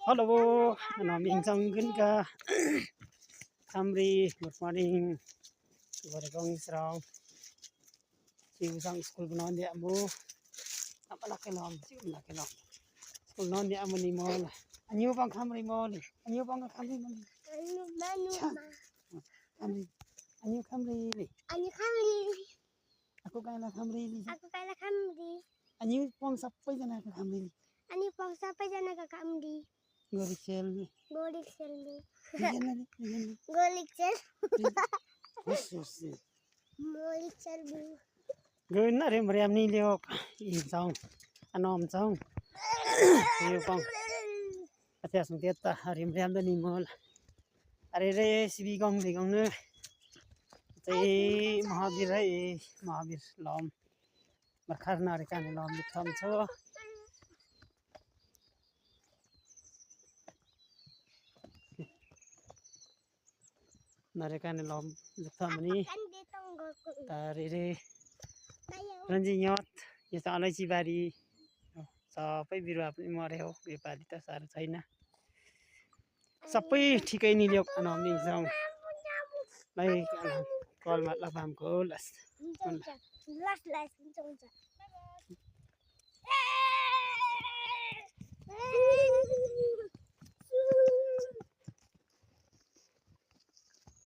Hello, Minjanggunka Kamri, good morning. Good going strong. Chiu sang school non dia mu. Apa laki nom, laki nom. School non dia mu ni mol. Anyu bang Kamri mol. Anyu bang Kamri mol. Kamri. Anyu Kamri ni. Anyu Kamri. Aku kaila Kamri ni. Aku kaila Kamri. Anyu pang sampai jana ke Kamri ni. Anyu pang sampai jana ke Kamri. Gorik sel ni. Golik sel ni. Jangan. Golik sel. Khusus. Golik sel ni. Gwen na rin Mariam ni liok. Insong. Anom song. Iyo pang. At asong tiata hari Mariam da ni mol. Are re sibi gong di gong ne. Tay Mahabir hai Mahabir lom. Markhar na re kan lom thom cho. Narekan lom thom ni. Tare re Ranji nyot यो त अलैची बारी सबै बिरुवा पनि मर्यो योपालि त साह्रो छैन सबै ठिकै नि ल्याउ नहुने जाउँ लै कलमा लफामको लस